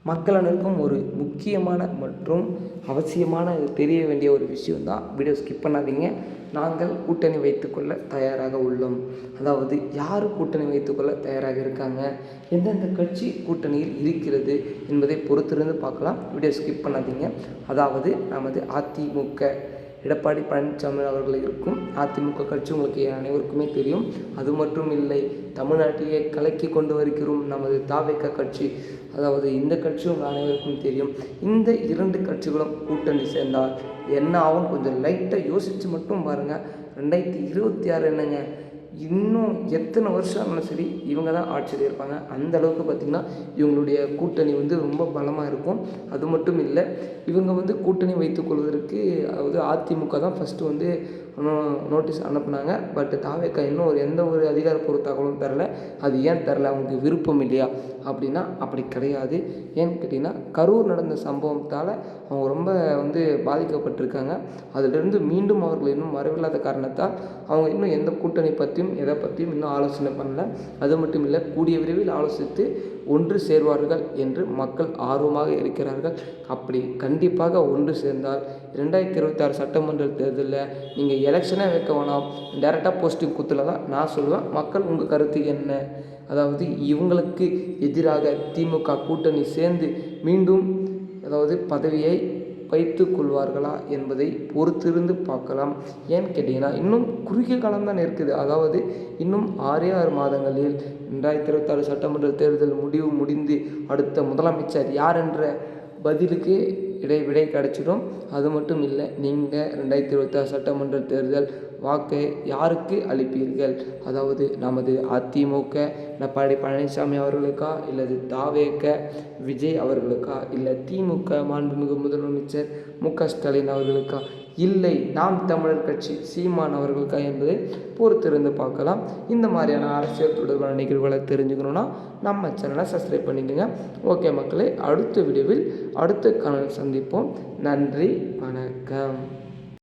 மக்கள் அனைவருக்கும் ஒரு முக்கியமான மற்றும் அவசியமான தெரிய வேண்டிய ஒரு விஷயம்தான். வீடியோ ஸ்கிப் பண்ணாதீங்க. நாங்கள் கூட்டணி வைத்துக்கொள்ள தயாராக உள்ளோம். அதாவது யார் கூட்டணி வைத்துக்கொள்ள தயாராக இருக்காங்க, எந்தெந்த கட்சி கூட்டணியில் இருக்கிறது என்பதை பொறுத்திருந்து பார்க்கலாம். வீடியோ ஸ்கிப் பண்ணாதீங்க. அதாவது நமது அதிமுக எடப்பாடி பழனிசாமி அவர்கள் இருக்கும் அதிமுக கட்சி உங்களுக்கு அனைவருக்குமே தெரியும். அது மட்டும் இல்லை, தமிழ்நாட்டிலே கலக்கி கொண்டு வருகிறோம் நமது தாவேக கட்சி. அதாவது இந்த கட்சி உங்கள் அனைவருக்கும் தெரியும். இந்த இரண்டு கட்சிகளும் கூட்டணி சேர்ந்தால் என்ன ஆகும், கொஞ்சம் லைட்டாக யோசித்து மட்டும் பாருங்கள். 2026 என்னங்க, இன்னும் எத்தனை வருஷம் ஆனாலும் சரி இவங்க தான் ஆட்சியில் இருப்பாங்க. அந்த அளவுக்கு பார்த்திங்கன்னா இவங்களுடைய கூட்டணி ரொம்ப பலமாக இருக்கும். அது மட்டும் இல்லை, இவங்க கூட்டணி வைத்துக்கொள்வதற்கு அதாவது அதிமுக தான் ஃபஸ்ட்டு நோட்டீஸ் அனுப்புனாங்க. பட் தாவேக்கா இன்னும் எந்த ஒரு அதிகாரப்பூர்வ தகவலும் தரல. அது ஏன் தரல, அவங்களுக்கு விருப்பம் இல்லையா அப்படின்னா அப்படி கிடையாது. ஏன்னு கேட்டிங்கன்னா, கரூர் நடந்த சம்பவத்தால் அவங்க ரொம்ப பாதிக்கப்பட்டிருக்காங்க. அதிலிருந்து மீண்டும் அவர்கள் இன்னும் வரவில்லாத காரணத்தால் அவங்க இன்னும் எந்த கூட்டணி பற்றியும் எதை பற்றியும் இன்னும் ஆலோசனை பண்ணல. அது மட்டும் இல்லை, கூடிய விரைவில் ஆலோசித்து ஒன்று சேர்வார்கள் என்று மக்கள் ஆர்வமாக இருக்கிறார்கள். அப்படி கண்டிப்பாக ஒன்று சேர்ந்தால் 2026 சட்டமன்ற தேர்தலில் நீங்கள் எலெக்ஷனே வைக்க வேணாம், டைரெக்டாக போஸ்டிங் குத்துலாம் நான் சொல்லுவேன். மக்கள் உங்கள் கருத்து என்ன? அதாவது இவங்களுக்கு எதிராக திமுக கூட்டணி சேர்ந்து மீண்டும் பதவியை வைத்து கொள்வார்களா என்பதை பொறுத்திருந்து பார்க்கலாம். ஏன்னு கேட்டிங்கன்னா, இன்னும் குறுகிய காலம்தான் இருக்குது. அதாவது இன்னும் 6 மாதங்களில் 2026 சட்டமன்ற தேர்தல் முடிந்து அடுத்த முதலமைச்சர் யார் என்ற பதிலுக்கு விடை கிடச்சிடும். அது மட்டும் இல்லை, நீங்கள் 2026 சட்டமன்ற தேர்தல் வாக்கை யாருக்கு அளிப்பீர்கள்? அதாவது நமது அதிமுக எடப்பாடி பழனிசாமி அவர்களுக்கா, இல்லது தாவேக விஜய் அவர்களுக்கா, இல்லை திமுக மாண்புமிகு முதலமைச்சர் மு.க.ஸ்டாலின் அவர்களுக்கா, இல்லை நாம் தமிழர் கட்சி சீமான் அவர்களுக்கா என்பதை பொறுத்திருந்து பார்க்கலாம். இந்த மாதிரியான அரசியல் தொடர்பான நிகழ்வுகளை தெரிஞ்சுக்கணுன்னா நம்ம சேனலை சப்ஸ்கிரைப் பண்ணிக்கோங்க. ஓகே மக்களே, அடுத்த வீடியோவில் அடுத்த காணொளியில் சந்திப்போம். நன்றி, வணக்கம்.